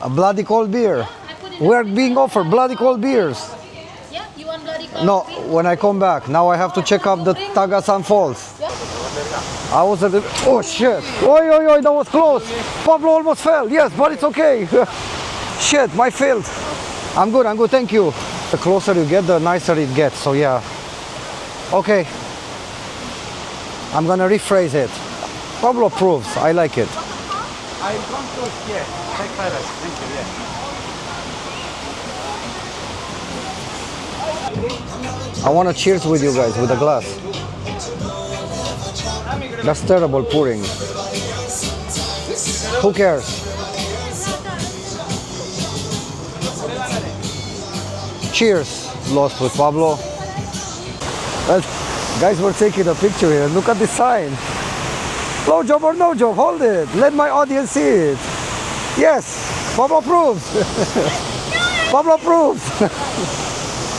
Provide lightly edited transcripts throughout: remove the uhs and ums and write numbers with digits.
A bloody cold beer. We're being offered bloody cold beers. Yeah, you want bloody cold No, beer? when I come back. Now I have to check up the Tagasan Falls. Yeah. I was at the... Oh shit! Oi, oi, oi, that was close! Pablo almost fell, yes, but it's okay. Shit, my failed. I'm good, thank you. The closer you get, the nicer it gets, so yeah. Okay. I'm gonna rephrase it. Pablo approves, I like it. I want to, yeah, take photos. Thank you, yeah. I wanna cheers with you guys, with a glass. That's terrible pouring. Who cares? Cheers, Lost with Pablo. Guys, we're taking a picture here. Look at the sign. Blow job or no job, hold it. Let my audience see it. Yes, Pablo approves. Pablo approves.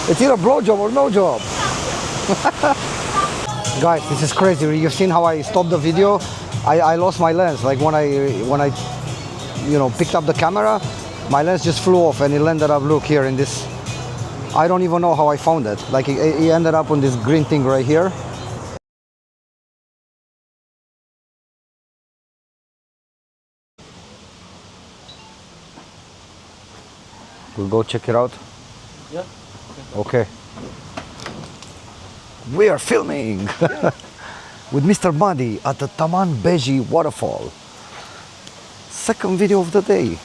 It's either blow job or no job. Guys, this is crazy. You've seen how I stopped the video. I lost my lens. Like when I picked up the camera, my lens just flew off and it ended up, look here in this. I don't even know how I found it. Like it ended up on this green thing right here. We'll go check it out. Yeah. Okay. We are filming with Mr. Madi at the Taman Beji Waterfall. Second video of the day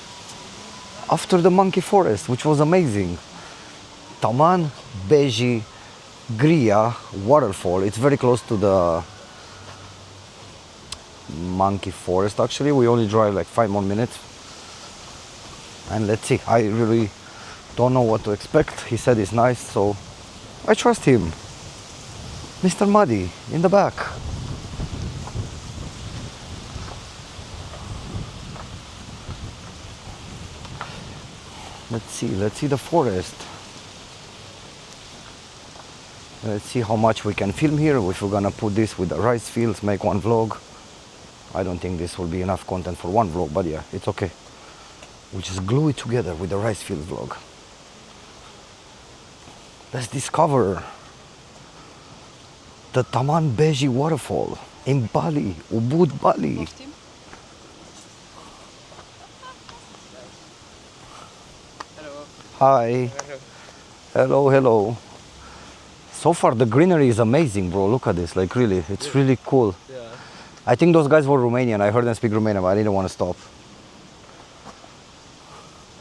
after the monkey forest, which was amazing. Taman Beji Gria Waterfall. It's very close to the monkey forest. Actually, we only drive like 5 more minutes. And let's see. I really don't know what to expect. He said it's nice, so I trust him. Mr. Muddy in the back. Let's see the forest. Let's see how much we can film here. If we're gonna put this with the rice fields, make one vlog. I don't think this will be enough content for one vlog, but yeah, it's okay. We'll just glue it together with the rice field vlog. Let's discover the Taman Beji Waterfall in Bali, Ubud, Bali. Hello. Hi. Hello, hello. So far the greenery is amazing, bro. Look at this, like really, it's really cool. Yeah. I think those guys were Romanian. I heard them speak Romanian, but I didn't want to stop.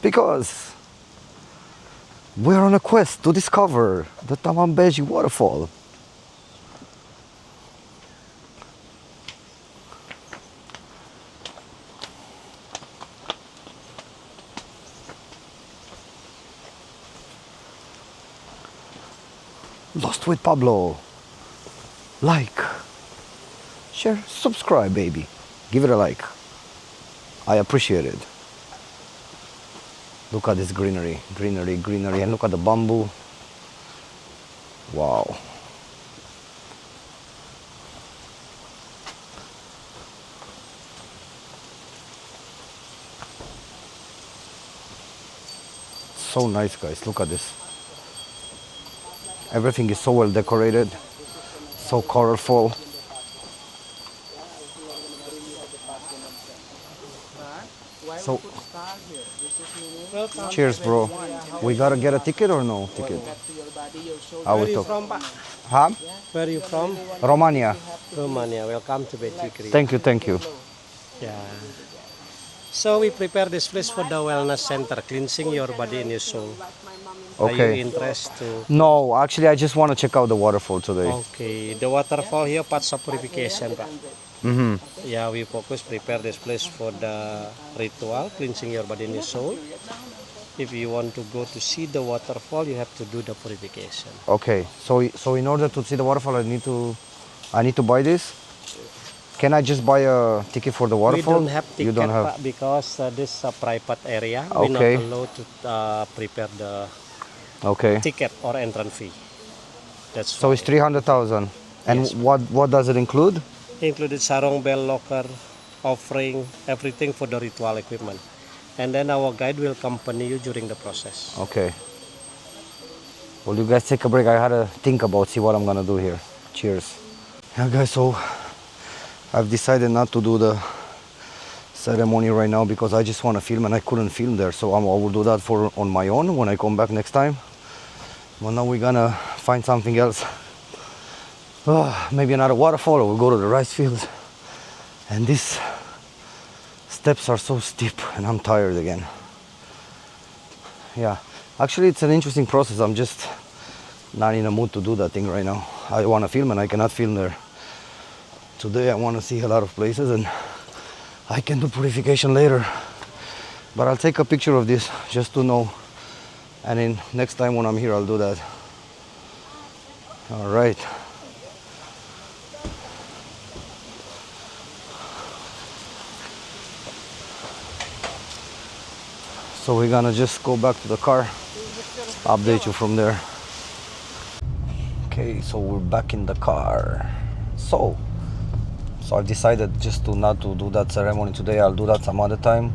Because we're on a quest to discover the Taman Beji Waterfall. Lost with Pablo. Like, share, subscribe, baby. Give it a like. I appreciate it. Look at this greenery, greenery, greenery, and look at the bamboo. Wow. So nice, guys. Look at this. Everything is so well decorated, so colorful. So, cheers, bro. We gotta get a ticket or no ticket? I will talk. Huh? Where are you from? Romania. Romania. Welcome to Beji Gria. Thank you, thank you. Yeah. So we prepare this place for the wellness center, cleansing your body and your soul. Are you Okay. interested to? No, actually, I just want to check out the waterfall today. Okay. The waterfall here, parts of purification, Pak. Yeah, we focus prepare this place for the ritual, cleansing your body and your soul. If you want to go to see the waterfall, you have to do the purification. Okay, so in order to see the waterfall, I need to buy this. Can I just buy a ticket for the waterfall? We don't have ticket, You don't have. Pak, because this is a private area. We're not Okay. allowed to prepare the Okay. ticket or entrance fee. That's So it's 300,000. And Yes. what does it include? included sarong bell locker, offering, everything for the ritual equipment. and then our guide will accompany you during the process. Okay. Well, you guys take a break. I had to think about see what I'm gonna do here. Cheers. Yeah, guys. So I've decided not to do the ceremony right now because I just want to film and I couldn't film there. So I will do that on my own when I come back next time. Well, now we're gonna find something else. Maybe another waterfall, or we'll go to the rice fields. And these steps are so steep and I'm tired again. Yeah, actually it's an interesting process. I'm just not in a mood to do that thing right now. I want to film and I cannot film there. Today I want to see a lot of places and I can do purification later. But I'll take a picture of this just to know. And then next time when I'm here I'll do that. All right. So we're gonna just go back to the car, update you from there. Okay, so we're back in the car. So I've decided just not to do that ceremony today. I'll do that some other time.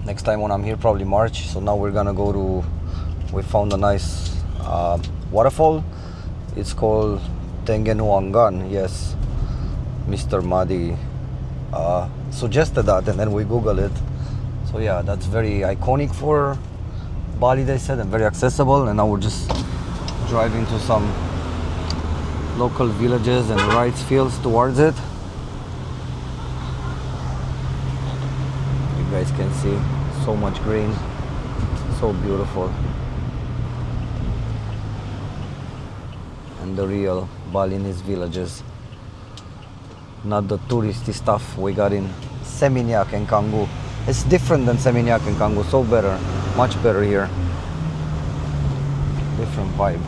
Next time when I'm here, probably March. So now we're gonna go to, we found a nice waterfall. It's called Tegenungan. Yes, Mr. Madi suggested that and then we Googled it. So yeah, that's very iconic for Bali, they said, and very accessible. And now we're just driving to some local villages and rice fields towards it. You guys can see so much green, so beautiful. And the real Balinese villages, not the touristy stuff we got in Seminyak and Canggu. It's different than Seminyak and Canggu, so better, much better here. Different vibe.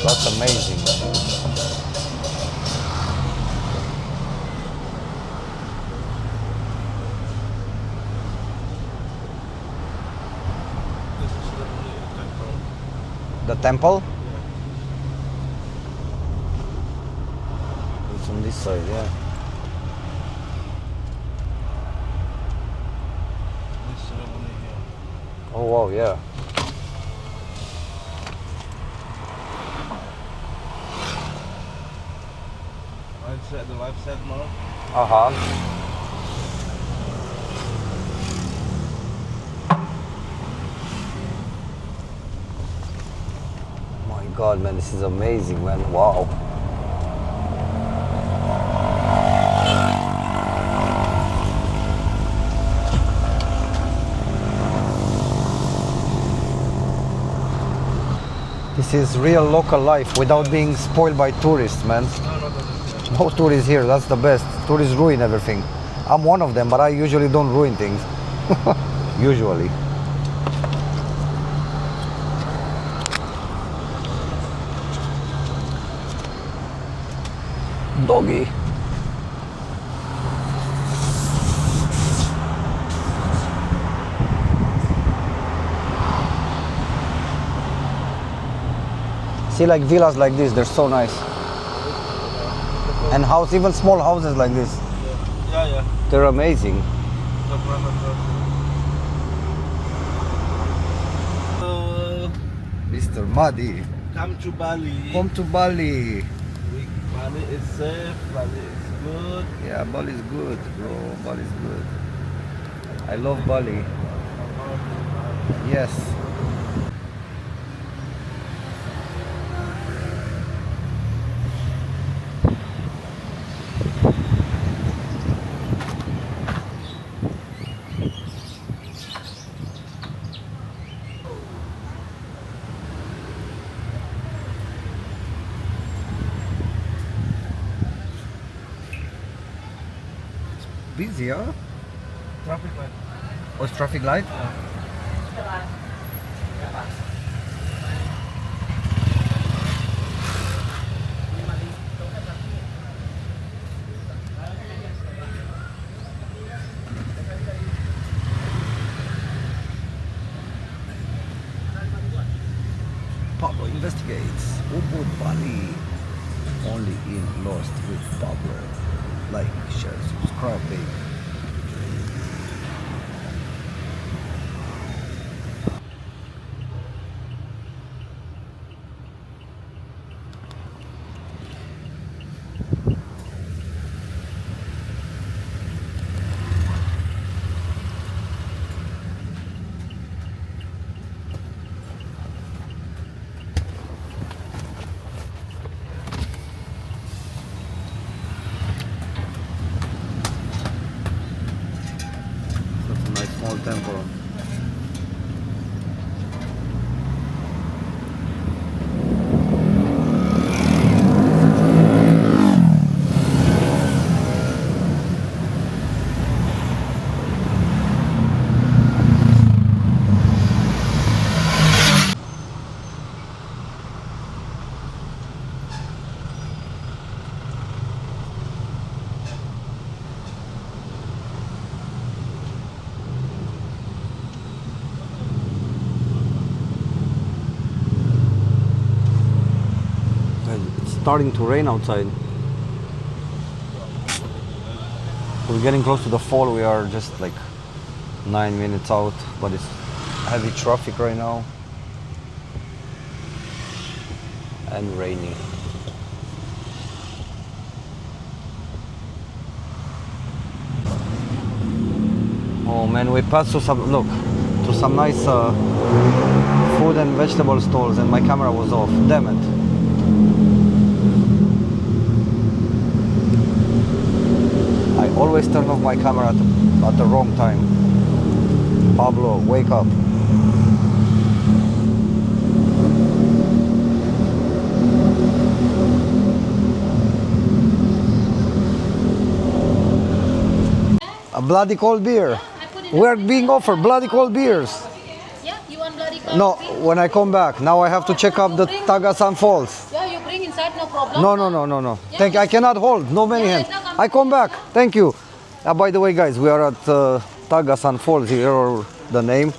That's amazing. The temple? It's on this side, yeah. Oh wow, yeah. At the live set more. My God, man, this is amazing, man. Wow. This is real local life without being spoiled by tourists, man. No tourists here, that's the best. Tourists ruin everything. I'm one of them, but I usually don't ruin things. Usually. Doggy. See, like villas like this, they're so nice. And house, even small houses like this. Yeah. They're amazing. Mr. Madi. Come to Bali. Come to Bali. Bali is safe. Bali is good. Yeah, Bali is good, bro. Bali is good. I love Bali. Yes. busy, huh? Traffic light. What's traffic light? Pablo investigates Ubud, Bali. Only in Lost with Pablo. Like, share, subscribe, baby. That's a nice small temple. It's starting to rain outside. We're getting close to the fall. We are just like 9 minutes out, but it's heavy traffic right now and rainy. Oh man, we passed to some nice food and vegetable stalls, and my camera was off. Damn it. I always turn off my camera at the wrong time. Pablo, wake up. A bloody cold beer. I put it We're being offered bloody cold beers. Yeah, you want bloody coffee? No, when I come back. Now I have to check up the Tegenungan Falls. Yeah, you bring inside, no problem. No. Thank you. I cannot hold. No many hands. I come back. Thank you. By the way, guys, we are at Tegenungan Falls here, or the name.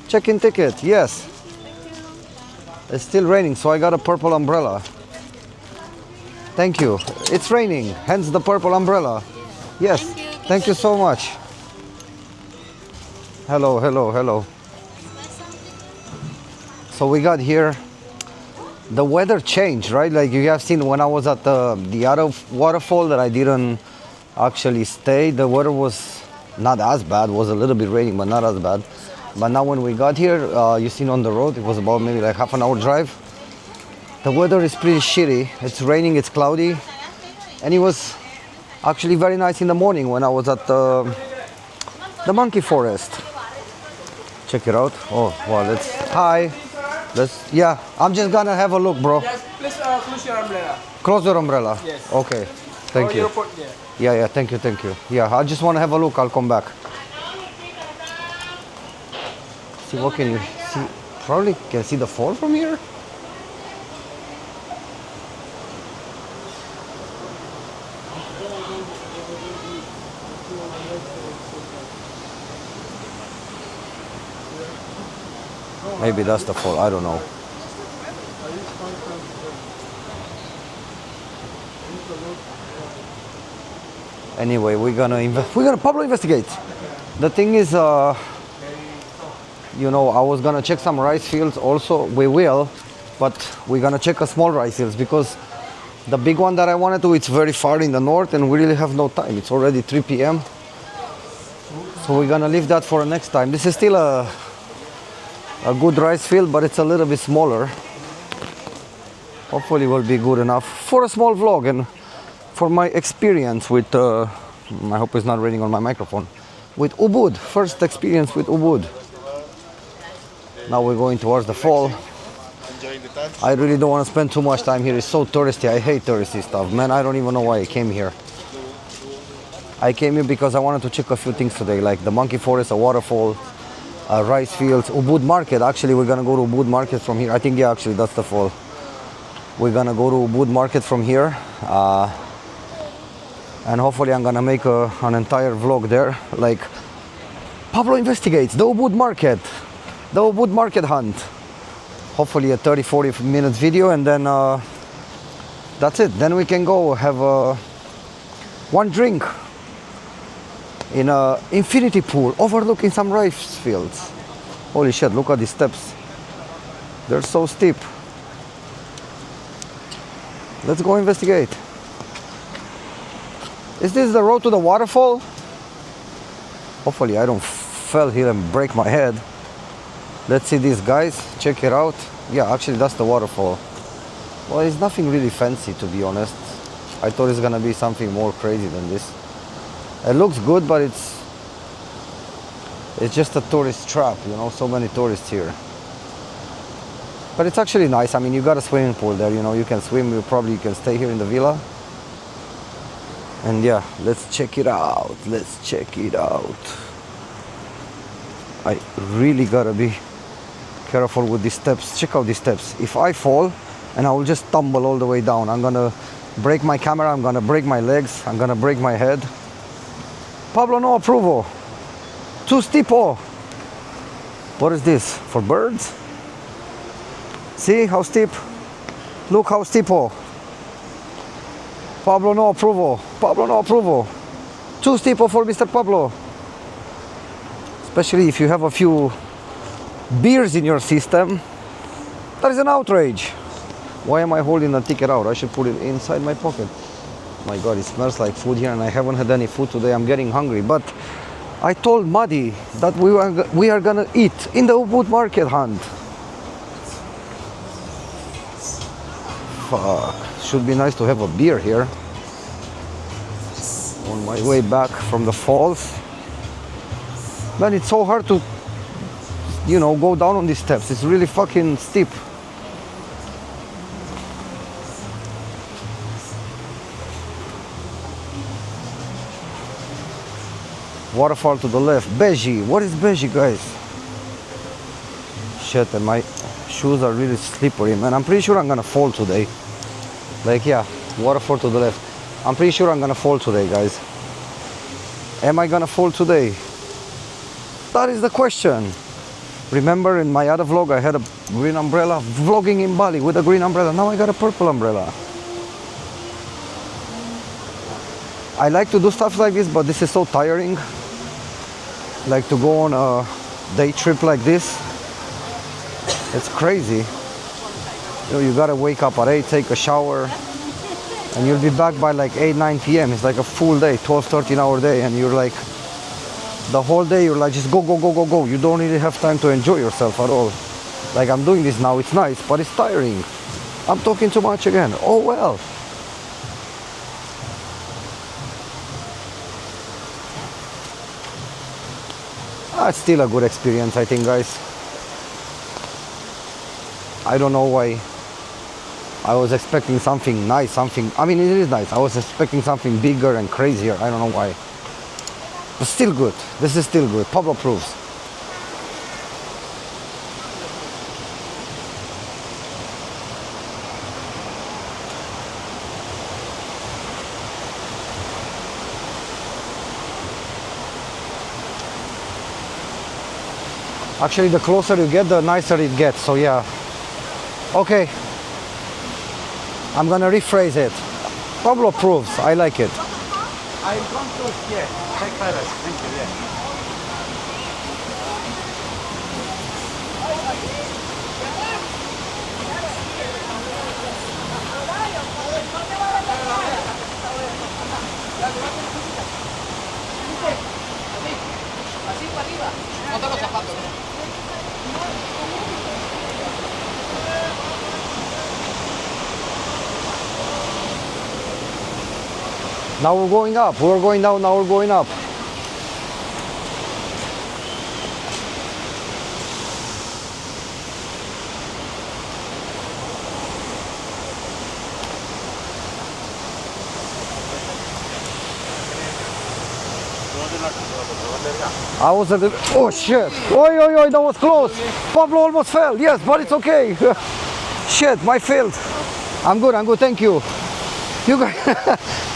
Check-in ticket. Yes. It's still raining, so I got a purple umbrella. Thank you. It's raining, hence the purple umbrella. Yes. Thank you so much. Hello. So we got here. The weather changed, right? Like you have seen when I was at the other waterfall that I didn't actually stay. The weather was not as bad. It was a little bit raining, but not as bad. But now when we got here, you seen on the road, it was about maybe like half an hour drive. The weather is pretty shitty. It's raining, it's cloudy. And it was actually very nice in the morning when I was at the monkey forest. Check it out. Oh, well, yeah, I'm just gonna have a look, bro. Yes, please close your umbrella. Close your umbrella? Yes. Okay, thank you. Airport there. Yeah, thank you. Yeah, I just want to have a look. I'll come back. See, what can you see? Probably can see the fall from here. Maybe that's the fall. I don't know. Anyway, we're gonna Pablo investigate. The thing is, you know, I was gonna check some rice fields also. We will, but we're gonna check a small rice fields because the big one that I wanted to, it's very far in the north and we really have no time. It's already 3 p.m. So we're gonna leave that for next time. This is still a good rice field, but it's a little bit smaller. Hopefully it will be good enough for a small vlog and for my experience with, I hope it's not raining on my microphone, with Ubud, first experience with Ubud. Now we're going towards the fall. I really don't want to spend too much time here. It's so touristy. I hate touristy stuff, man. I don't even know why I came here. I came here because I wanted to check a few things today, like the monkey forest, a waterfall, rice fields, Ubud market. Actually, we're gonna go to Ubud market from here. I think, yeah, actually that's the fall. We're gonna go to Ubud market from here, and hopefully I'm gonna make an entire vlog there. Like, Pablo investigates the Ubud market hunt. Hopefully a 30-40 minutes video, and then that's it. Then we can go have one drink in a infinity pool overlooking some rice fields. Holy shit, look at these steps. They're so steep. Let's go investigate. Is this the road to the waterfall? Hopefully I don't fall here and break my head. Let's see these guys, check it out. Yeah, actually that's the waterfall. Well, it's nothing really fancy, to be honest. I thought it's gonna be something more crazy than this. It looks good, but it's just a tourist trap, you know, so many tourists here. But it's actually nice. I mean, you got a swimming pool there, you know, you can swim, you probably can stay here in the villa. And yeah, let's check it out. Let's check it out. I really gotta be careful with these steps. Check out these steps. If I fall, and I will just tumble all the way down, I'm gonna break my camera, I'm gonna break my legs, I'm gonna break my head. Pablo, no approval. Too steep, oh. What is this? For birds? See how steep? Look how steep, oh. Pablo, no approval. Pablo, no approval. Too steep for Mr. Pablo. Especially if you have a few beers in your system. That is an outrage. Why am I holding the ticket out? I should put it inside my pocket. My God, it smells like food here, and I haven't had any food today. I'm getting hungry. But I told Muddy that we are gonna eat in the Ubud market hunt. Fuck. Should be nice to have a beer here. On my way back from the falls. Man, it's so hard to, you know, go down on these steps. It's really fucking steep. Waterfall to the left. Beji. What is Beji, guys? Shit, and my shoes are really slippery, man. I'm pretty sure I'm gonna fall today. Like, yeah, waterfall to the left. I'm pretty sure I'm gonna fall today, guys. Am I gonna fall today? That is the question. Remember in my other vlog, I had a green umbrella, vlogging in Bali with a green umbrella. Now I got a purple umbrella. I like to do stuff like this, but this is so tiring. Like to go on a day trip like this. It's crazy. You know, you gotta wake up at 8, take a shower, and you'll be back by like 8-9 p.m. It's like a full day, 12-13 hour day, and you're like, the whole day you're like, just go, go, go, go, go. You don't really have time to enjoy yourself at all. Like I'm doing this now, it's nice, but it's tiring. I'm talking too much again. Oh well. It's still a good experience, I think, guys. I don't know why. I was expecting something nice, I mean, it is nice. I was expecting something bigger and crazier. I don't know why. But still good. This is still good. Pablo proves. Actually, the closer you get, the nicer it gets. So yeah. Okay. I'm gonna rephrase it. Pablo approves. I like it. I come to here. Take privacy. Thank you. Yeah. Now we're going up. We were going down, now we're going up. I was a little, oh shit. Oi, oi, oi, that was close. Pablo almost fell. Yes, but it's okay. Shit, my failed. I'm good, thank you. You guys,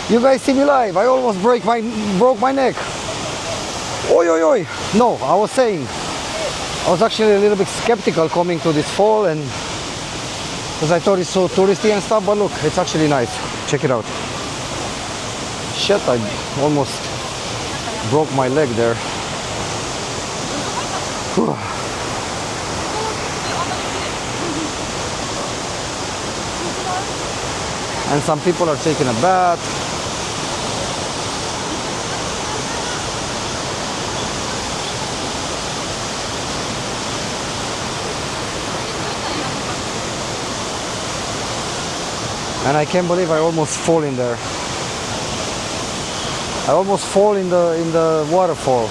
you guys see me live. I almost broke my neck. Oi, oi, oi. No, I was saying, I was actually a little bit skeptical coming to this fall, and because I thought it's so touristy and stuff, but look, it's actually nice. Check it out. Shit, I almost broke my leg there. Whew. And some people are taking a bath. And I can't believe I almost fall in there. I almost fall in the waterfall.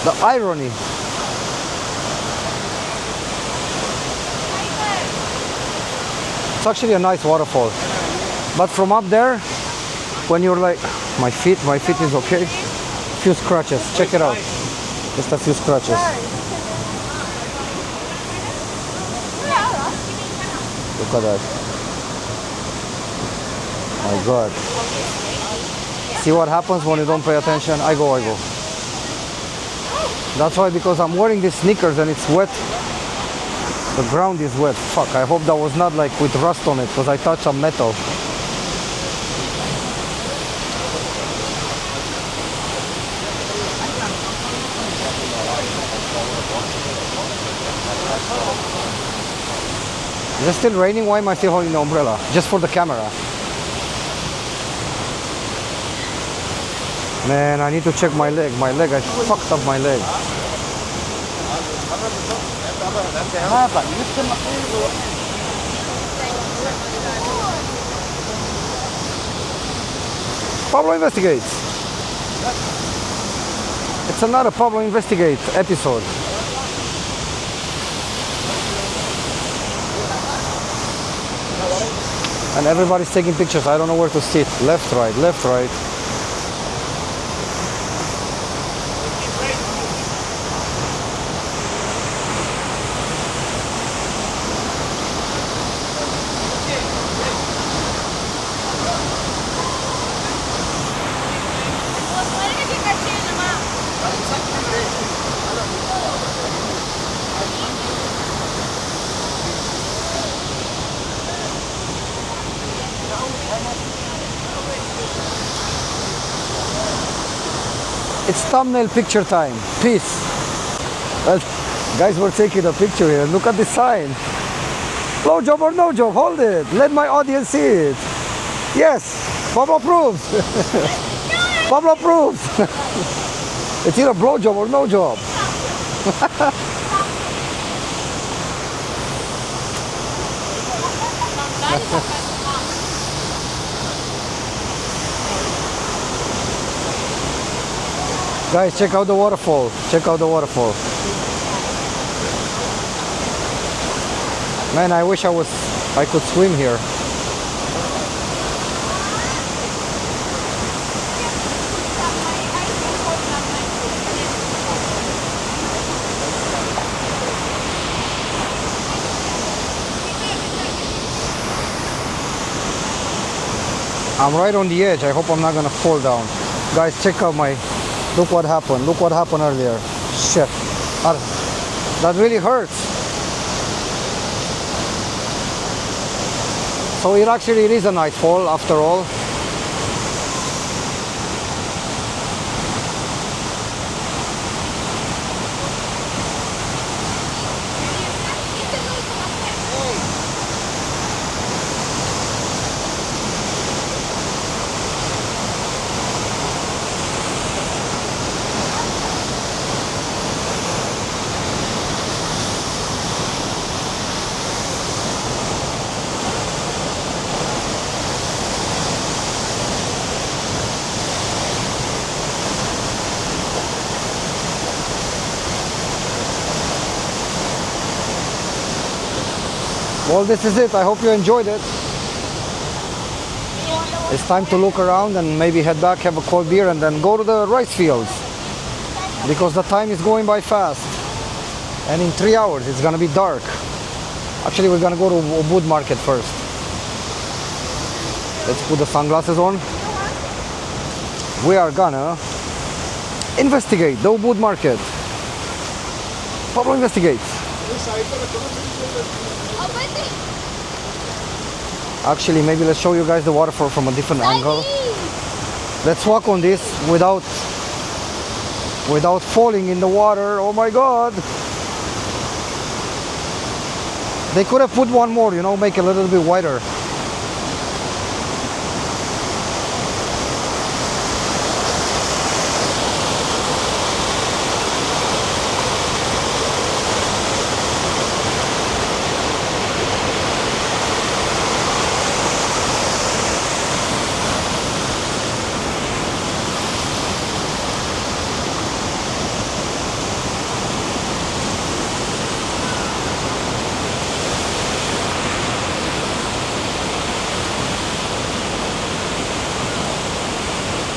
The irony. It's actually a nice waterfall. But from up there, when you're like, my feet is okay. Few scratches, check it out. Just a few scratches. Look at that. My God. See what happens when you don't pay attention? I go. That's why, because I'm wearing these sneakers and it's wet. The ground is wet. Fuck, I hope that was not like with rust on it, because I touched some metal. Is it still raining? Why am I still holding the umbrella? Just for the camera. Man, I need to check my leg. I fucked up my leg. Pablo Investigates. It's another Pablo Investigate episode. And everybody's taking pictures. I don't know where to sit. Left, right, left, right. It's thumbnail picture time. Peace. Well, guys, we're taking a picture here. Look at the sign. Blow job or no job? Hold it. Let my audience see it. Yes. Pablo approves. Pablo approves. It's either blow job or no job. Guys, check out the waterfall. Check out the waterfall. Man, I wish I could swim here. I'm right on the edge. I hope I'm not gonna fall down. Guys, check out my... Look what happened. Look what happened earlier. Shit. That really hurts. So it actually is a nice fall after all. Well, this is it. I hope you enjoyed it. It's time to look around and maybe head back, have a cold beer, and then go to the rice fields. Because the time is going by fast. And in 3 hours it's gonna be dark. Actually, we're gonna go to Ubud market first. Let's put the sunglasses on. We are gonna investigate the Ubud market. Pablo, investigate. Actually, maybe let's show you guys the waterfall from a different angle. Let's walk on this without falling in the water. Oh my God. They could have put one more, you know, make it a little bit wider.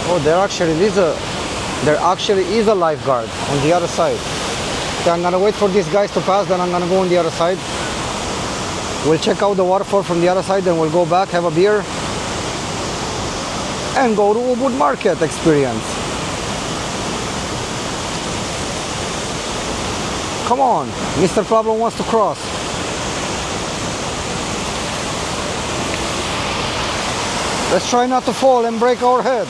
Oh, there actually is a lifeguard on the other side. Okay, I'm gonna wait for these guys to pass, then I'm gonna go on the other side. We'll check out the waterfall from the other side, then we'll go back, have a beer, and go to Ubud Market experience. Come on, Mr. Pablo wants to cross. Let's try not to fall and break our head.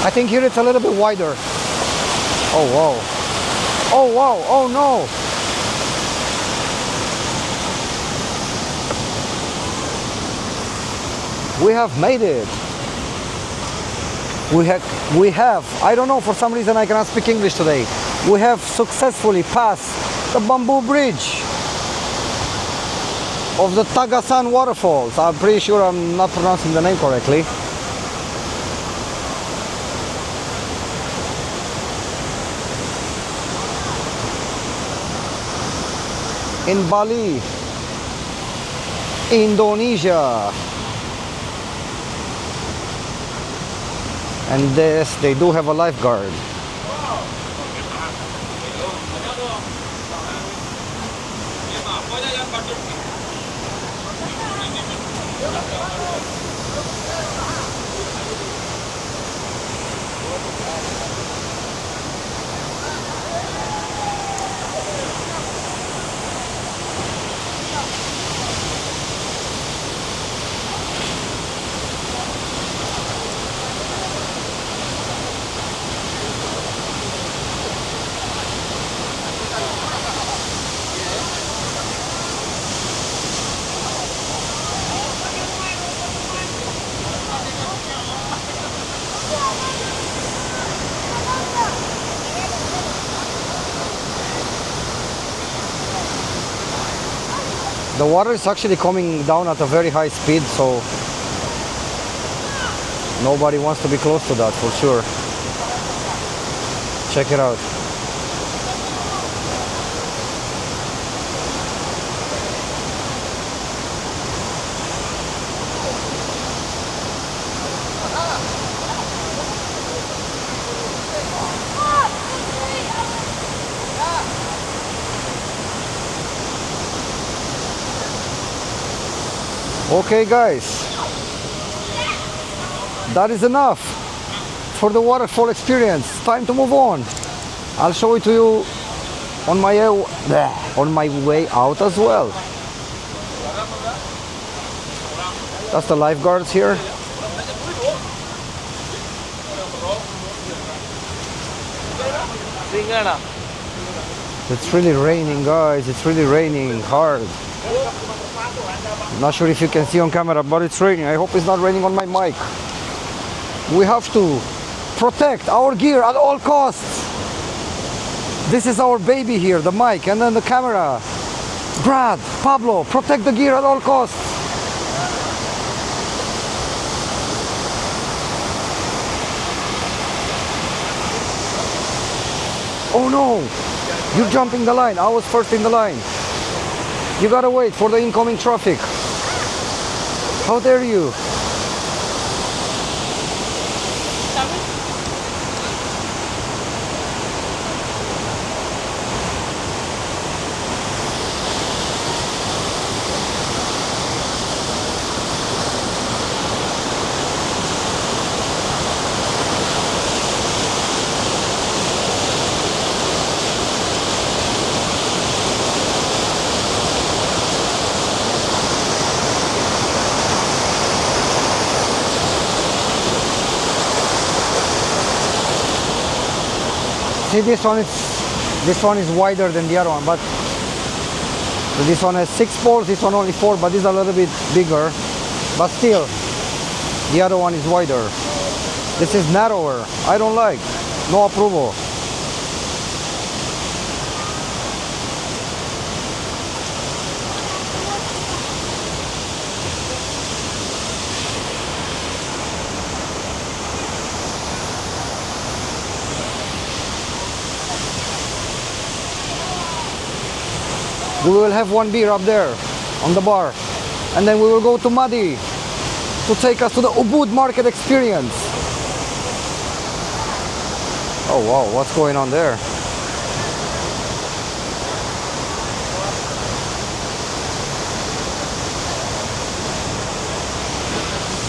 I think here it's a little bit wider. Oh wow. Oh wow, oh no. We have made it. We have, I don't know, for some reason I cannot speak English today. We have successfully passed the bamboo bridge of the Tegenungan Waterfalls. I'm pretty sure I'm not pronouncing the name correctly. In Bali, Indonesia. And this, they do have a lifeguard. The water is actually coming down at a very high speed, so nobody wants to be close to that for sure. Check it out. Okay guys, that is enough for the waterfall experience. Time to move on. I'll show it to you on my way out as well. That's the lifeguards here. It's really raining, guys. It's really raining hard. Not sure if you can see on camera, but it's raining. I hope it's not raining on my mic. We have to protect our gear at all costs. This is our baby here, the mic, and then the camera. Brad, Pablo, protect the gear at all costs. Oh no, you're jumping the line. I was first in the line. You gotta wait for the incoming traffic. How dare you? See, this one is wider than the other one, but this one has 6 poles, this one only 4, but this is a little bit bigger, but still the other one is wider. This is narrower. I don't like. No approval. We will have one beer up there on the bar, and then we will go to Madi to take us to the Ubud market experience. Oh wow, what's going on there?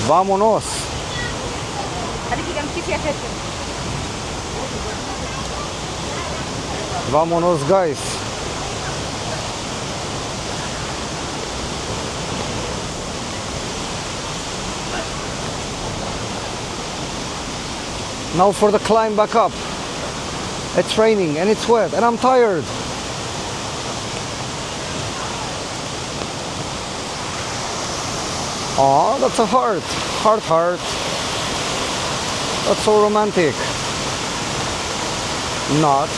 Vámonos. Vámonos, guys. Now for the climb back up. It's raining and it's wet and I'm tired. Oh, that's a heart. Heart. That's so romantic. Not.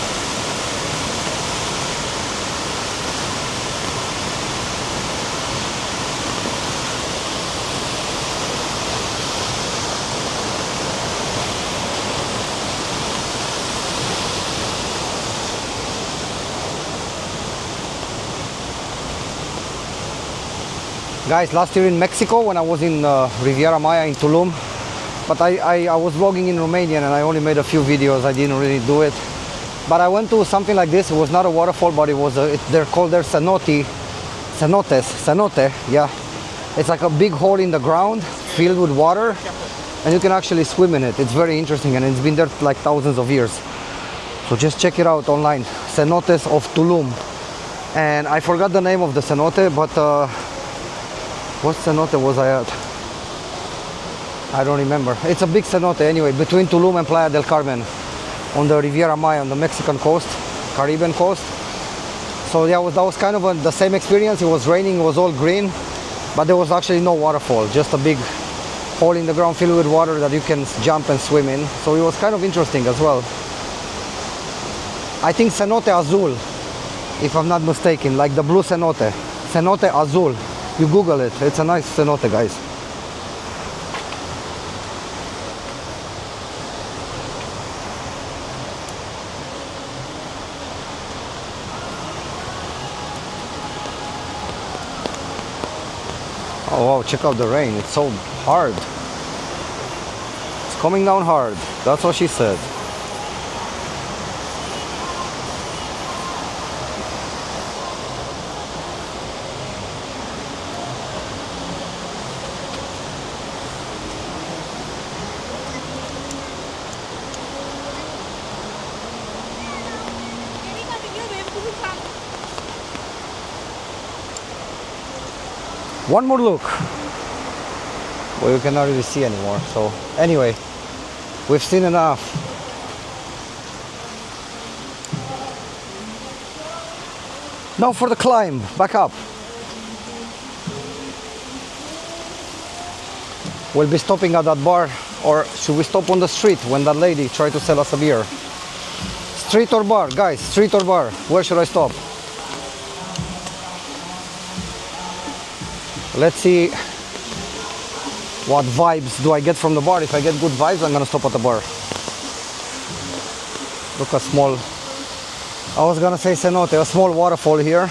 Guys, last year in Mexico when I was in Riviera Maya in Tulum, but I was vlogging in Romanian and I only made a few videos. I didn't really do it, but I went to something like this. It was not a waterfall, but it was they're called their cenote, yeah. It's like a big hole in the ground filled with water and you can actually swim in it. It's very interesting and it's been there like thousands of years, so just check it out online. Cenotes of Tulum. And I forgot the name of the cenote, but what cenote was I at? I don't remember. It's a big cenote anyway, between Tulum and Playa del Carmen on the Riviera Maya on the Mexican coast, Caribbean coast. So yeah, that was kind of the same experience. It was raining, it was all green, but there was actually no waterfall, just a big hole in the ground filled with water that you can jump and swim in. So it was kind of interesting as well. I think Cenote Azul, if I'm not mistaken, like the blue cenote. Cenote Azul. You Google it. It's a nice cenote, guys. Oh wow, check out the rain. It's so hard. It's coming down hard. That's what she said. One more look. Well, you cannot really see anymore. So anyway, we've seen enough. Now for the climb back up. We'll be stopping at that bar, or should we stop on the street when that lady tried to sell us a beer? Street or bar, guys? Street or bar? Where should I stop? Let's see what vibes do I get from the bar. If I get good vibes, I'm gonna stop at the bar. Look, a small, I was gonna say cenote, a small waterfall here.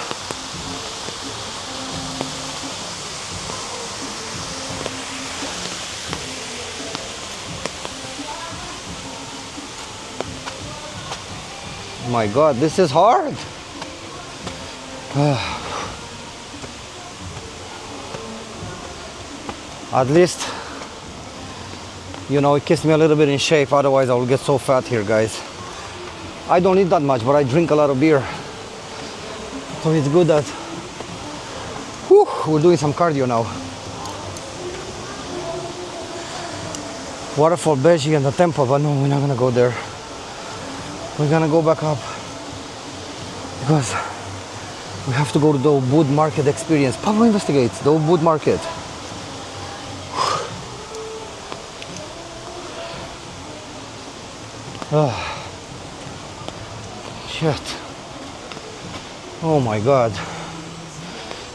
My God, this is hard. At least, you know, it keeps me a little bit in shape. Otherwise I will get so fat here, guys. I don't eat that much, but I drink a lot of beer, so it's good that we're doing some cardio now. Waterfall Beji and the temple, but no, we're not gonna go there. we're gonna go back up because we have to go to the Ubud market experience. Pablo investigates the Ubud market. Shit. Oh my god.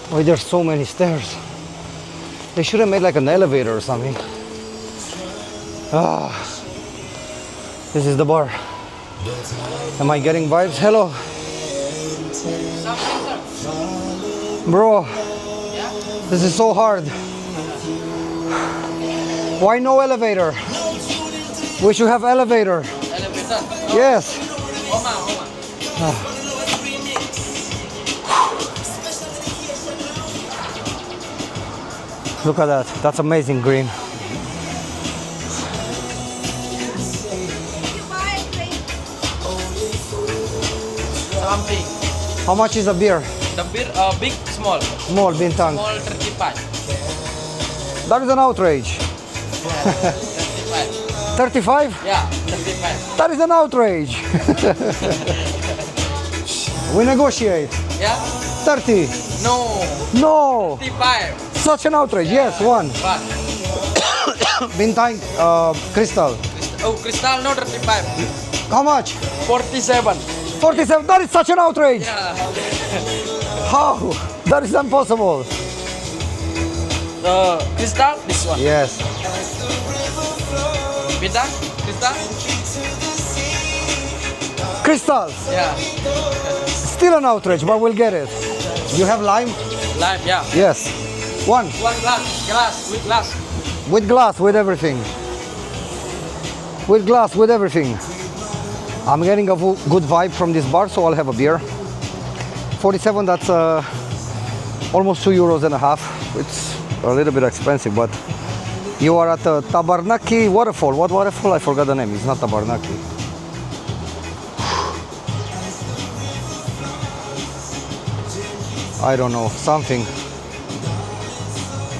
Why there's so many stairs? They should have made like an elevator or something. This is the bar. Am I getting vibes? Hello. Bro, this is so hard. Why no elevator? We should have elevator. Elevator? Yes. Look at that. That's amazing green. Something. How much is a beer? The beer, big, small. Small bintang. Small 35. That is an outrage. 35. 35? Yeah, 35. That is an outrage. We negotiate. Yeah? 30. No. No. 35. Such an outrage. Yes, one. What? Bintang crystal. Oh, crystal, no 35. How much? 47. 47. That is such an outrage. Yeah. How? That is impossible. Crystal, this one. Yes. Bintang, crystal. Crystals. Yeah. Still an outrage, but we'll get it. You have lime? Lime, yeah. Yes. One. One glass, with glass. With glass, with everything. With glass, with everything. I'm getting a good vibe from this bar, so I'll have a beer. 47, that's almost €2.50. It's a little bit expensive, but you are at the Tabarnaki Waterfall. What waterfall? I forgot the name. It's not Tabarnaki. I don't know, something.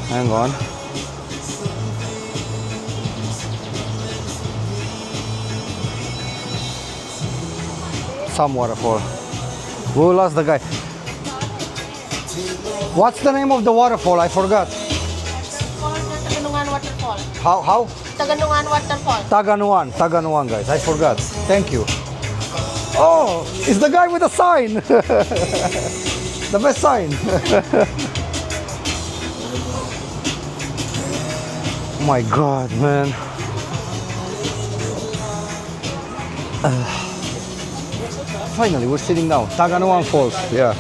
Hang on. Some waterfall. We will ask the guy. What's the name of the waterfall? I forgot. Tegenungan Waterfall. How? Tegenungan Waterfall. Taganuan, guys. I forgot. Thank you. Oh, it's the guy with the sign. The best sign. Oh my God, man. Finally, we're sitting down. Tegenungan Falls, yeah.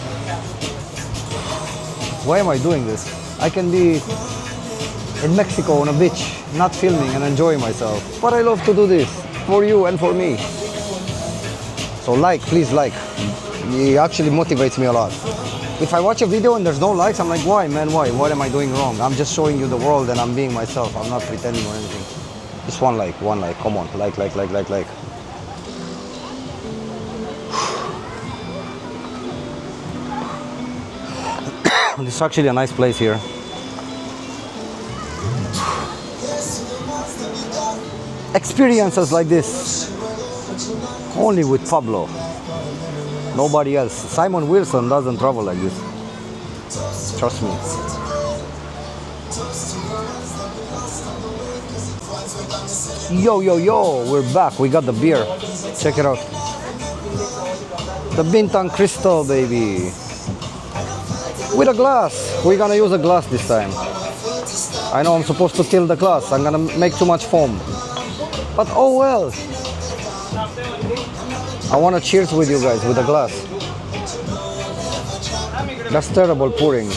Why am I doing this? I can be in Mexico on a beach, not filming and enjoying myself. But I love to do this for you and for me. So please like. It actually motivates me a lot. If I watch a video and there's no likes, I'm like, why, man, why? What am I doing wrong? I'm just showing you the world and I'm being myself. I'm not pretending or anything. Just one like, come on, like. This is actually a nice place here. Experiences like this, only with Pablo. Nobody else. Simon Wilson doesn't travel like this. Trust me. Yo, we're back. We got the beer. Check it out. The Bintang Crystal, baby. With a glass. We're gonna use a glass this time. I know I'm supposed to kill the glass. I'm gonna make too much foam. But oh well. I want to cheers with you guys with a glass. That's terrible pouring.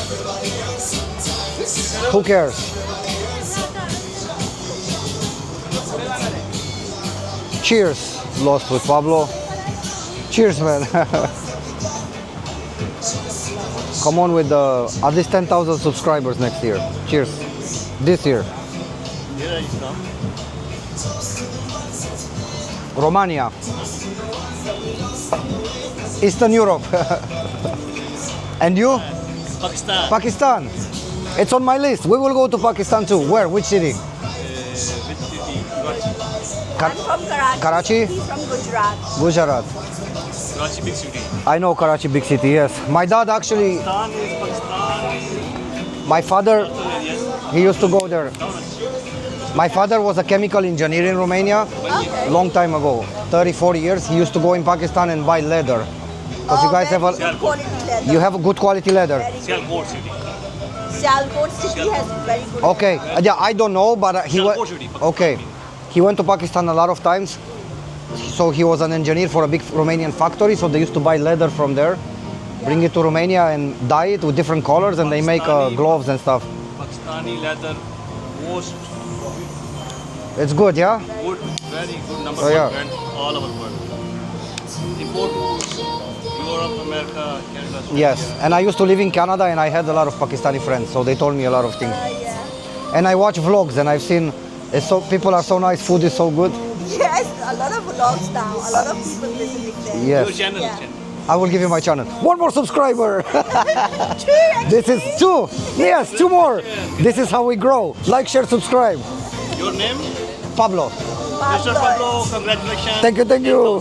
Who cares? Cheers. Lost with Pablo. Cheers, man. Come on with at least 10,000 subscribers next year. Cheers. This year. Where are you from? Romania. Eastern Europe. And you? Pakistan. Pakistan. It's on my list. We will go to Pakistan too. Where? Which city? Which city? What? I'm from Karachi. Karachi? He's from Gujarat. Gujarat. Karachi big city. I know Karachi big city, yes. My dad actually, Pakistan is Pakistan. my father, he used to go there. My father was a chemical engineer in Romania long time ago, 30, 40 years. He used to go in Pakistan and buy leather. Because you guys have a, good quality leather. you have a good quality leather. Sialkot city. Sialkot city has very good. Okay, yeah, I don't know, but he went. Sialkot city, Pakistan. Okay, he went to Pakistan a lot of times. So he was an engineer for a big Romanian factory. So they used to buy leather from there, bring it to Romania and dye it with different colors, and they make gloves and stuff. Pakistani leather, most It's good, yeah. good, very good number Oh, one yeah. brand all over the world. Import to Europe, America, Canada. Australia. Yes, and I used to live in Canada, and I had a lot of Pakistani friends, so they told me a lot of things. Yeah. And I watch vlogs, and I've seen it's so people are so nice, food is so good. Yes, a lot of vlogs now. A lot of people visiting there. Your Yes, channel, Yeah. channel. I will give you my channel. One more subscriber. True, This is 2. Yes, 2 more. This is how we grow. Like, share, subscribe. Your name? Pablo. Mr. Pablo, congratulations. Thank you, thank you.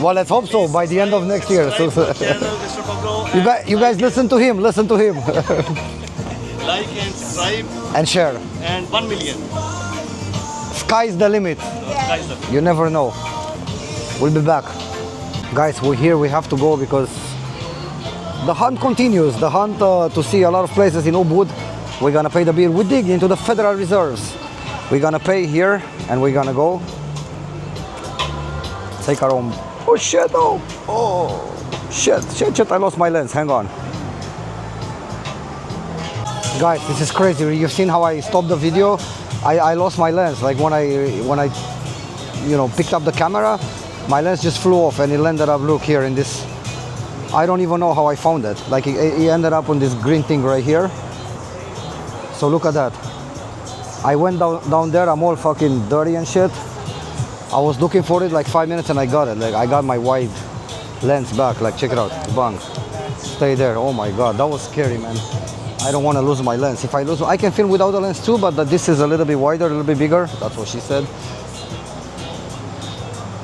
Well, let's hope so by the end of next year. So, Subscribe to channel, Mr. Pablo. you guys listen to him. Listen to him. Like and subscribe And share. and 1 million. Sky's the limit. Guys, You never know. We'll be back. Guys, we're here. We have to go because the hunt continues. The hunt to see a lot of places in Ubud. We're gonna pay the bill. We dig into the federal reserves. We're gonna pay here and we're gonna go take our own. Oh shit! Oh shit! Shit! I lost my lens. Hang on. Guys, this is crazy. You've seen how I stopped the video. I lost my lens. Like when I picked up the camera, my lens just flew off and it ended up, look here in this. I don't even know how I found it. Like it ended up on this green thing right here. So look at that. I went down there. I'm all fucking dirty and shit. I was looking for it like 5 minutes and I got it. Like I got my wide lens back. Like check it out. Bang. Stay there. Oh my god, that was scary, man. I don't want to lose my lens. If I lose, I can film without the lens too, but this is a little bit wider, a little bit bigger. That's what she said.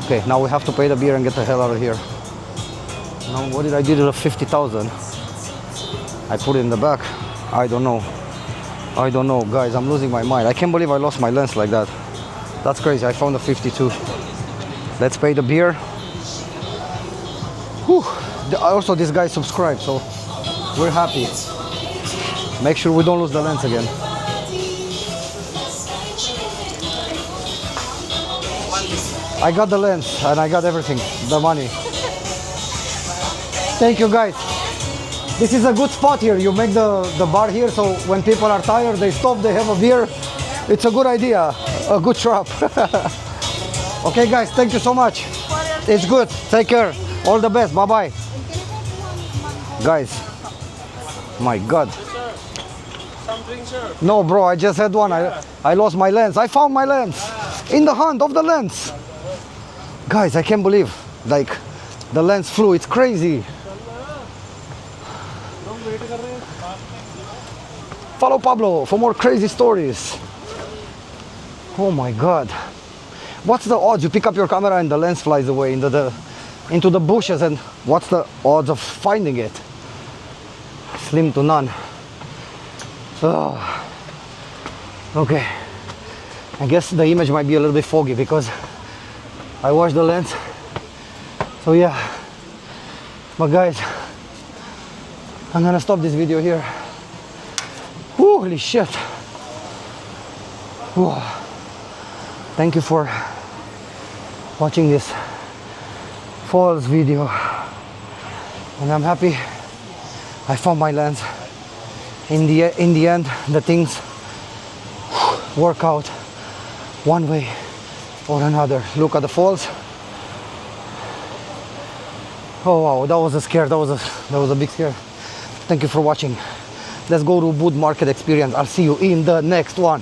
Okay, now we have to pay the beer and get the hell out of here. Now, what did I do to the 50,000? I put it in the back. I don't know. I don't know, guys. I'm losing my mind. I can't believe I lost my lens like that. That's crazy. I found a 52. Let's pay the beer. Whew. Also, this guy subscribed, so we're happy. Make sure we don't lose the lens again. I got the lens and I got everything, the money. Thank you, guys. This is a good spot here. You make the bar here, so when people are tired, they stop, they have a beer. It's a good idea, a good trap. Okay, guys, thank you so much. It's good. Take care. All the best. Bye-bye. Guys, my God. No, bro, I just had one. I lost my lens. I found my lens in the hand of the lens. Guys, I can't believe, like, the lens flew. It's crazy. Follow Pablo for more crazy stories. Oh my God. What's the odds? You pick up your camera and the lens flies away into the bushes, and what's the odds of finding it? Slim to none. Oh. Okay. I guess the image might be a little bit foggy because I washed the lens. So yeah. But guys, I'm gonna stop this video here. Holy shit. Whew. Thank you for watching this falls video. And I'm happy I found my lens. In the end, the things work out one way or another. Look at the falls. Oh wow, that was a scare. That was a big scare. Thank you for watching. Let's go to Ubud Market Experience. I'll see you in the next one.